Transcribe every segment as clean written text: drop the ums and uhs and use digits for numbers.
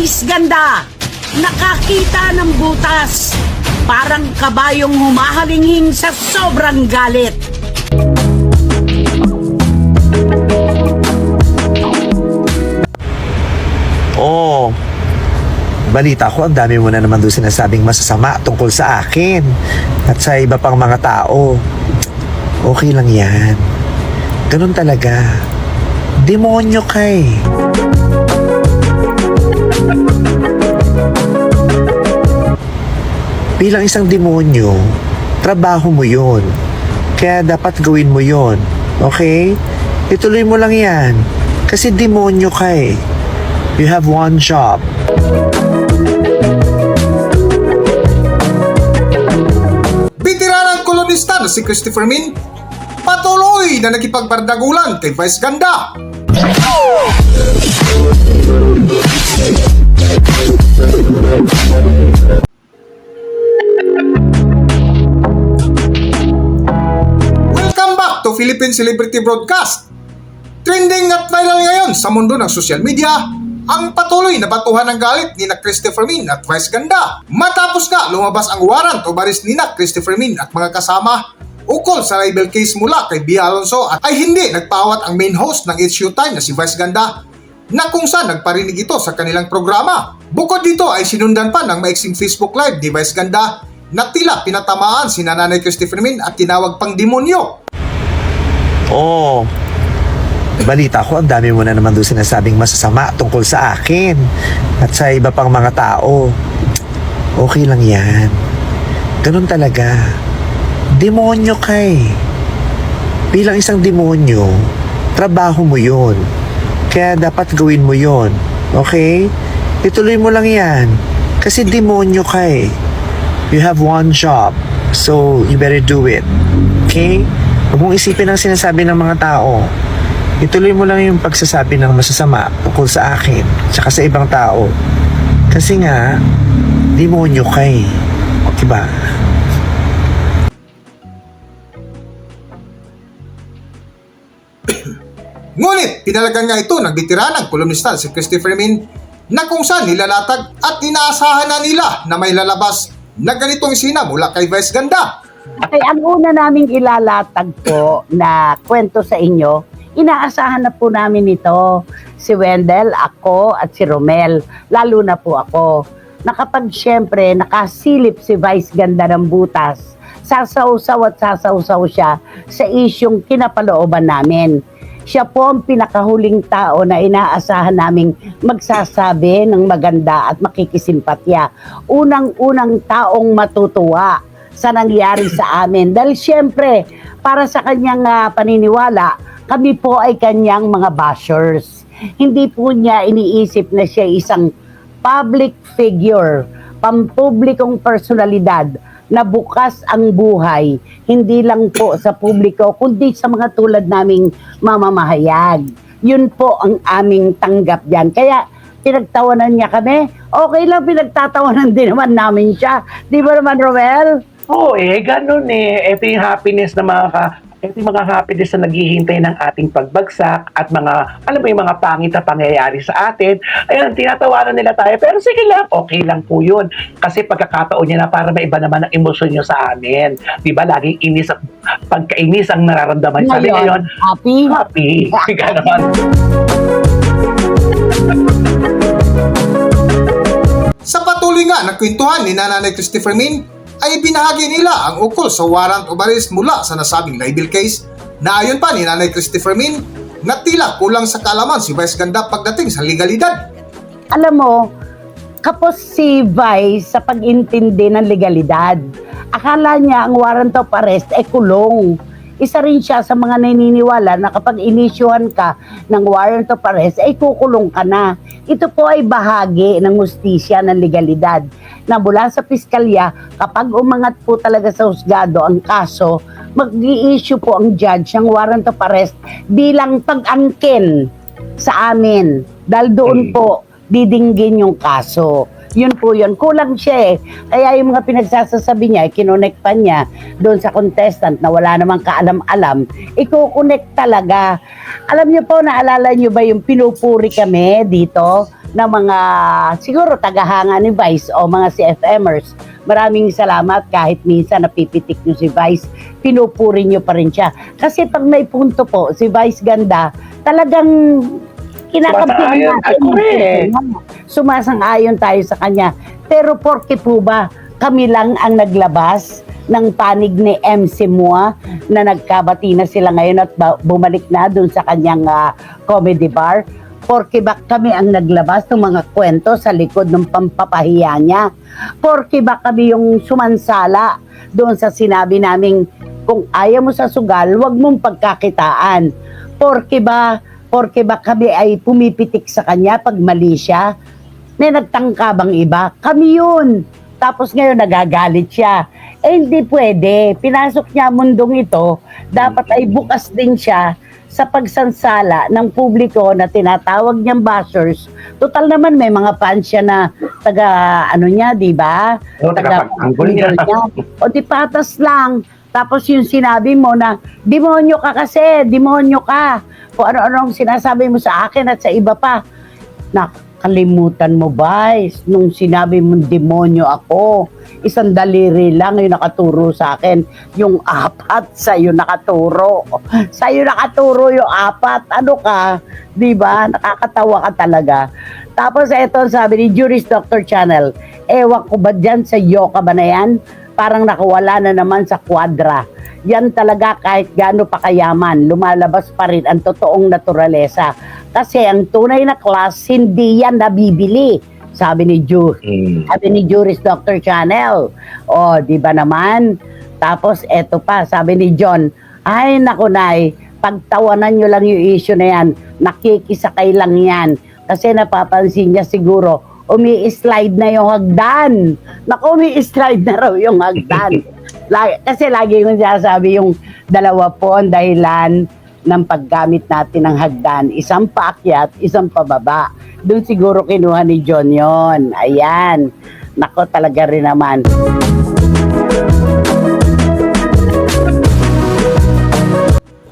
Vice Ganda, nakakita ng butas. Parang kabayong humahalinghing sa sobrang galit. Oh, balita ko, ang dami mo na naman doon sinasabing masasama tungkol sa akin at sa iba pang mga tao. Okay lang yan. Ganun talaga. Demonyo ka eh. Bilang isang demonyo, trabaho mo yun. Kaya dapat gawin mo yun. Okay? Ituloy mo lang yan. Kasi demonyo ka eh. You have one job. Veteranang kolonista na si Christopher Min patuloy na nakipagbardagulan kay Vice Ganda. Welcome back to Philippine Celebrity Broadcast. Trending at viral ngayon sa mundo ng social media ang patuloy na batuhan ng galit ni na Christopher Min at Vice Ganda. Matapos nga lumabas ang warrant o baris ni na Christopher Min at mga kasama ukol sa libel case mula kay Bea Alonso at ay hindi nagpaawat ang main host ng It's Showtime na si Vice Ganda na kung saan nagparinig ito sa kanilang programa. Bukod dito ay sinundan pa ng maiksing Facebook Live ni Vice Ganda na tila pinatamaan si Nanay Christopher Min at tinawag pang demonyo. Oh, balita ko, ang dami mo na naman doon sinasabing masasama tungkol sa akin at sa iba pang mga tao. Okay lang yan. Ganun talaga. Demonyo ka eh. Bilang isang demonyo, trabaho mo yun. Kaya dapat gawin mo yun. Okay? Ituloy mo lang yan. Kasi demonyo ka eh. You have one job. So, you better do it. Okay? Huwag mong isipin ang sinasabi ng mga tao. Ituloy mo lang yung pagsasabi ng masasama tungkol sa akin tsaka sa ibang tao. Kasi nga, demonyo ka eh. Diba? Ngunit pinalagan nga ito ng veteranang kolumnista si Christopher Min na kung saan nilalatag at inaasahan na nila na may lalabas na ganitong sina mula kay Vice Ganda. Okay, ang una naming ilalatag po na kwento sa inyo, inaasahan na po namin ito, si Wendell, ako at si Romel, lalo na po ako. Na kapag siyempre nakasilip si Vice Ganda ng butas, sasawsaw at sasawsaw siya sa isyong kinapalooban namin. Siya po ang pinakahuling tao na inaasahan naming magsasabi ng maganda at makikisimpatya. Unang-unang taong matutuwa sa nangyari sa amin. Dahil siyempre, para sa kanyang paniniwala, kami po ay kanyang mga bashers. Hindi po niya iniisip na siya isang public figure, pampublikong personalidad na bukas ang buhay, hindi lang po sa publiko, kundi sa mga tulad naming mamamahayag. Yun po ang aming tanggap dyan. Kaya pinagtawanan niya kami, okay lang, pinagtatawanan din naman namin siya. Di ba naman, Romel? Oo ganun eh. Ito yung happiness na ito yung mga happiness na naghihintay ng ating pagbagsak at mga, alam mo yung mga pangit na pangyayari sa atin. Ayun, tinatawanan nila tayo. Pero sige lang, okay lang po yun. Kasi pagkakataon niya na para maiba naman ang emosyon niyo sa amin. Diba? Laging inis, pagkainis ang nararamdaman sa amin. Ngayon, happy? Happy. Ganon. Sa patuloy nga ng kwentuhan ni Nanay Christopher Min, ay binahagi nila ang ukol sa warrant o baris mula sa nasabing libel case na ayon pa ni Nanay Christopher Min na tila kulang sa kaalaman si Vice Ganda pagdating sa legalidad. Alam mo, kapos si Vice sa pag-intindi ng legalidad. Akala niya ang warrant of arrest ay kulong. Isa rin siya sa mga naniniwala na kapag inisyuhan ka ng warrant of arrest ay kukulong ka na. Ito po ay bahagi ng hustisya ng legalidad na mula sa piskalya, kapag umangat po talaga sa husgado ang kaso, mag-i-issue po ang judge ng warrant of arrest bilang pag-angkin sa amin. Dahil doon po didinggin yung kaso. Yun po yun. Kulang siya eh. Kaya yung mga pinagsasasabi niya, kinonect pa niya doon sa contestant na wala namang kaalam-alam, iko-connect talaga. Alam niyo po, naalala niyo ba yung pinupuri kami dito ng mga siguro tagahanga ni Vice o mga CFMers. Maraming salamat kahit minsan napipitik nyo si Vice, pinupuri nyo pa rin siya. Kasi pag may punto po, si Vice ganda, talagang kinakampihan Sumasang-ayon. natin. Correct. Sumasang-ayon tayo sa kanya. Pero porke po ba kami lang ang naglabas ng panig ni MC Mua na nagkabati na sila ngayon at bumalik na dun sa kanyang comedy bar? Porke ba kami ang naglabas ng mga kwento sa likod ng pampapahiya niya? Porke ba kami yung sumansala doon sa sinabi naming kung ayaw mo sa sugal, wag mong pagkakitaan? Porke ba kami ay pumipitik sa kanya pag mali siya? May nagtangka bang iba? Kami yun. Tapos ngayon nagagalit siya. Hindi pwede. Pinasok niya ang mundong ito. Dapat ay bukas din siya sa pagsansala ng publiko na tinatawag niyang bashers. Total naman may mga fans siya na taga niya, di ba? Tagapag-tanggol niya. O di patas lang. Tapos yung sinabi mo na, demonyo ka kasi, demonyo ka. Kung ano-ano ang sinasabi mo sa akin at sa iba pa. Nakalimutan mo ba, nung sinabi mong demonyo ako, isang daliri lang yung nakaturo sa akin. Yung 4, sa'yo nakaturo. Sa'yo nakaturo yung 4. Ano ka? Diba? Nakakatawa ka talaga. Tapos eto, sabi ni Juris Dr. Channel, ewan ko ba dyan sa yoka ba na yan? Parang nakawala na naman sa kwadra. Yan talaga kahit gaano pa kayaman, lumalabas pa rin ang totoong naturalesa. Kasi ang tunay na class, hindi yan nabibili. Sabi ni sabi ni Juris Dr. Channel. O, di ba naman? Tapos eto pa, sabi ni John, ay naku nay, pagtawanan nyo lang yung issue na yan, nakikisakay lang yan. Kasi napapansin niya siguro, umi-slide na yung hagdan. Naku, umi-slide na raw yung hagdan. Kasi lagi kong sinasabi yung dalawa po ang dahilan ng paggamit natin ng hagdan. Isang paakyat, isang pababa. Doon siguro kinuha ni John yon. Ayan. Nako, talaga rin naman.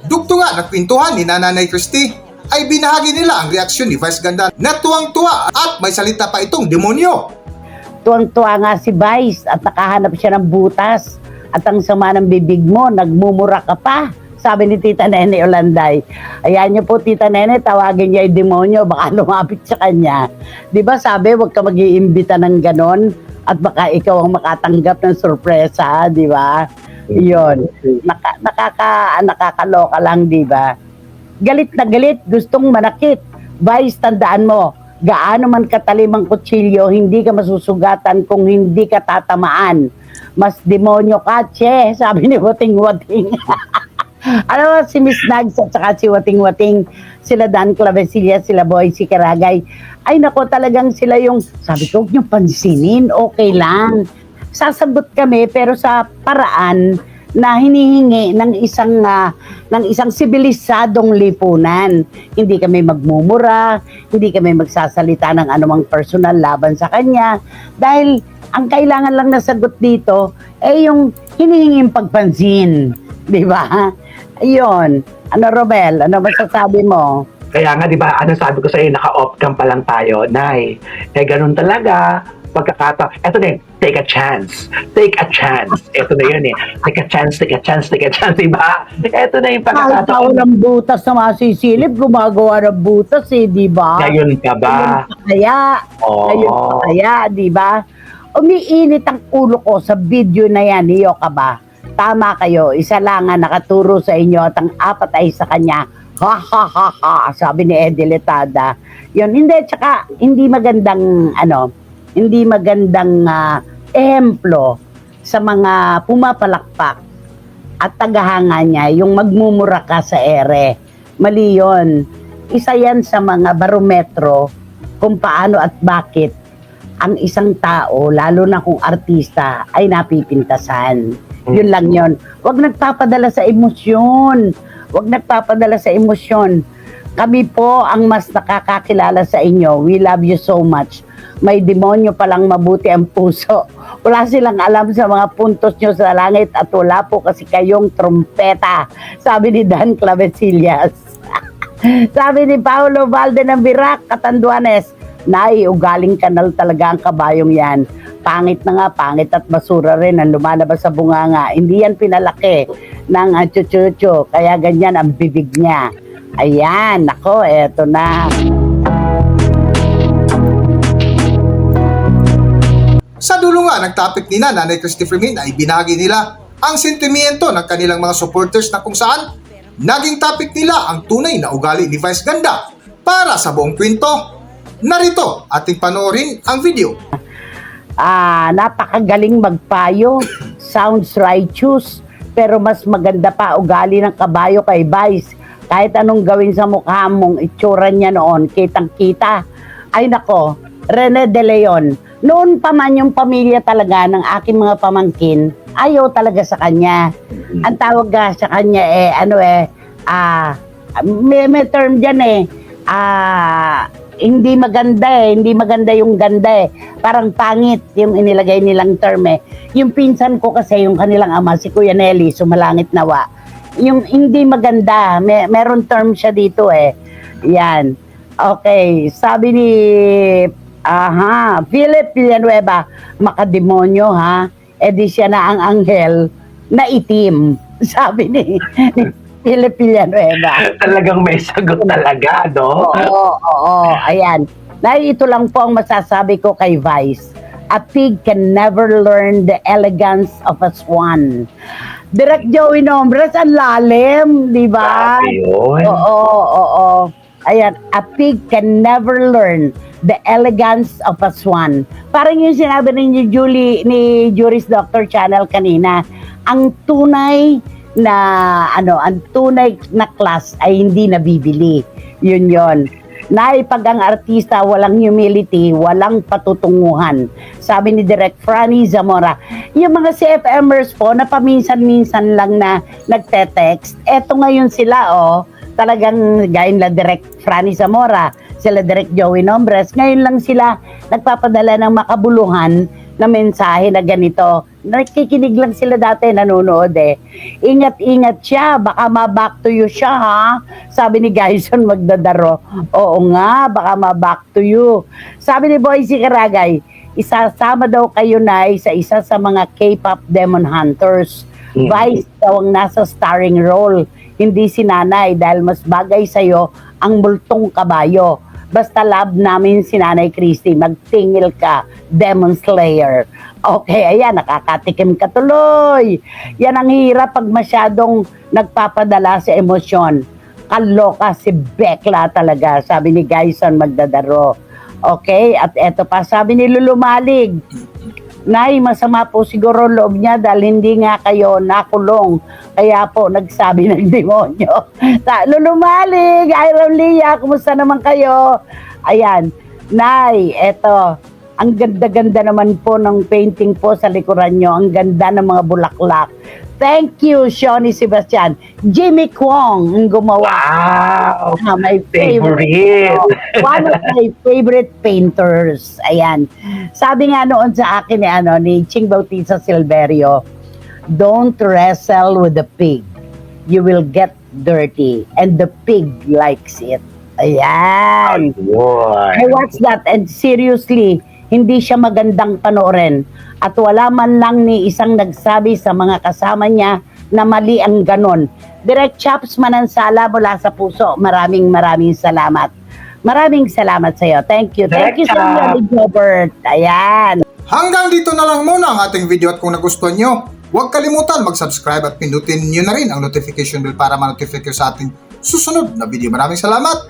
Dugto nga nagpintuhan ni Nanay Christy ay binahagi nila ang reaksyon ni Vice Ganda na tuwang-tuwa at may salita pa itong demonyo. Tuwang-tuwa nga si Vice at nakahanap siya ng butas. At ang sama ng bibig mo, nagmumura ka pa. Sabi ni Tita Nene Olanday. Ayan niyo po, Tita Nene, tawagin niya yung demonyo, baka lumapit sa kanya. Di ba sabi, huwag ka mag-iimbita ng ganon at baka ikaw ang makatanggap ng sorpresa, di ba? Yun. Nakakaloka lang, di ba? Galit na galit, gustong manakit. Vice, tandaan mo, gaano man katalim ang kutsilyo, hindi ka masusugatan kung hindi ka tatamaan. Mas demonyo ka, che, sabi ni Wating-Wating. Alam mo, si Miss Nags at saka si Wating-Wating, sila Dan Clavecilla, sila Boy, si Karagay. Ay nako, talagang sila yung, sabi ko, huwag niyong pansinin, okay lang. Sasagot kami, pero sa paraan na hinihingi ng isang sibilisadong lipunan. Hindi kami magmumura, hindi kami magsasalita ng anumang personal laban sa kanya. Dahil ang kailangan lang na sagot dito ay yung hinihinging pagpansin. Di ba? Ayun. Ano, Robel? Ano masasabi mo? Kaya nga, di ba, ano sabi ko sa'yo, naka-off cam pa lang tayo, Nay. Eh, ganun talaga. Pagkakataon. Eto na yun, take a chance. Take a chance. Eto na yun eh. Take a chance, take a chance, take a chance, di ba? Eto na yung Kahit tao pagkakataon. ng butas na masisilip, gumagawa ng butas eh, di ba? Ngayon ka ba? Ngayon pa kaya, di ba? Umiinit ang ulo ko sa video na yan, niyo ka ba? Tama kayo, isa lang ang nakaturo sa inyo at ang 4 ay sa kanya. Ha ha ha ha, sabi ni Eddie Letada. Yun, hindi, tsaka hindi magandang ehemplo sa mga pumapalakpak at tagahanga niya, yung magmumura ka sa ere. Mali yun. Isa yan sa mga barometro kung paano at bakit ang isang tao, lalo na kung artista, ay napipintasan. Yun lang yun. Huwag nagpapadala sa emosyon. Huwag nagpapadala sa emosyon. Kami po ang mas nakakakilala sa inyo. We love you so much. May demonyo palang mabuti ang puso. Wala silang alam sa mga puntos nyo sa langit at wala po kasi kayong trompeta. Sabi ni Dan Clavesillas. Sabi ni Paolo Valde ng Virac, Catanduanes, Nay, ugaling kanal talaga ang kabayong yan. Pangit na nga, pangit at basura rin ang lumalabas sa bunganga. Hindi yan pinalaki ng chuchucho, kaya ganyan ang bibig niya. Ayan, nako, eto na. Sa dulo nga ng topic ni Nanay Christopher Min ay binagi nila ang sentimiento ng kanilang mga supporters na kung saan naging topic nila ang tunay na ugali ni Vice Ganda. Para sa buong kwento, narito ating panoorin ang video. Napakagaling magpayo, sounds righteous, pero mas maganda pa ugali ng kabayo kay Vice. Kahit anong gawin sa mukha mong itsura niya noon, kitang-kita. Ay nako, Rene De Leon, noon pa man yung pamilya talaga ng aking mga pamangkin, ayaw talaga sa kanya. Ang tawag sa kanya may term dyan hindi maganda yung ganda parang pangit yung inilagay nilang term Yung pinsan ko kasi, yung kanilang ama, si Kuya Nelly, sumalangit nawa. Yung hindi maganda, meron term siya dito Yan. Okay, sabi ni Philip Villanueva, makademonyo di siya na ang anghel na itim. Sabi ni Philip Villanueva. Talagang may sagot talaga, no? Oo, ayan. Ito lang po ang masasabi ko kay Vice. A pig can never learn the elegance of a swan. Direct Joey Nombres, ang lalim, di ba? Grabe yun. Oo. Ayan, a pig can never learn the elegance of a swan. Parang yung sinabi ni Juris Dr. Channel kanina, ang tunay na class ay hindi nabibili. Yun. Pag ang artista walang humility, walang patutunguhan. Sabi ni Direk Franny Zamora, yung mga CFMers po na paminsan-minsan lang na nagte-text, eto ngayon sila talagang gaya nila Direk Franny Zamora, sila Direk Joey Nombres, ngayon lang sila nagpapadala ng makabuluhan na mensahe na ganito. Nakikinig lang sila dati, nanonood Ingat-ingat siya, baka ma-back to you siya Sabi ni Gaison Magdadaro, oo nga, baka ma-back to you. Sabi ni Boycie Karagay, isasama daw kayo sa isa sa mga K-pop demon hunters. Vice daw ang nasa starring role, hindi si Nanay dahil mas bagay sa'yo ang multong kabayo. Basta love namin si Nanay Christy, magtingil ka, Demon Slayer. Okay, ayan, nakakatikim ka tuloy. Yan ang hirap pag masyadong nagpapadala sa emosyon. Kaloka si Bekla talaga, sabi ni Gaison Magdadaro. Okay, at eto pa, sabi ni Lulumalig, Nay, masama po siguro loob niya dahil hindi nga kayo nakulong. Kaya po, nagsabi ng demonyo. Lulumalig, Iron Leah, kumusta naman kayo? Ayan, Nay, eto, ang ganda-ganda naman po ng painting po sa likuran nyo. Ang ganda ng mga bulaklak. Thank you, Shoni Sebastian. Jimmy Kwong ang gumawa. Wow! My favorite. One of my favorite painters. Ayan. Sabi nga noon sa akin ni Ching Bautista Silverio, don't wrestle with the pig. You will get dirty. And the pig likes it. Ayan. I watched that and seriously, hindi siya magandang panoorin. At wala man lang ni isang nagsabi sa mga kasama niya na mali ang ganon. Direct Chaps Manansala mula sa puso. Maraming salamat. Maraming salamat sa iyo. Thank you. Thank you sa iyo, Robert. Ayan. Hanggang dito na lang muna ang ating video at kung nagustuhan nyo, huwag kalimutan mag-subscribe at pindutin nyo na rin ang notification bell para ma-notify kayo sa ating susunod na video. Maraming salamat.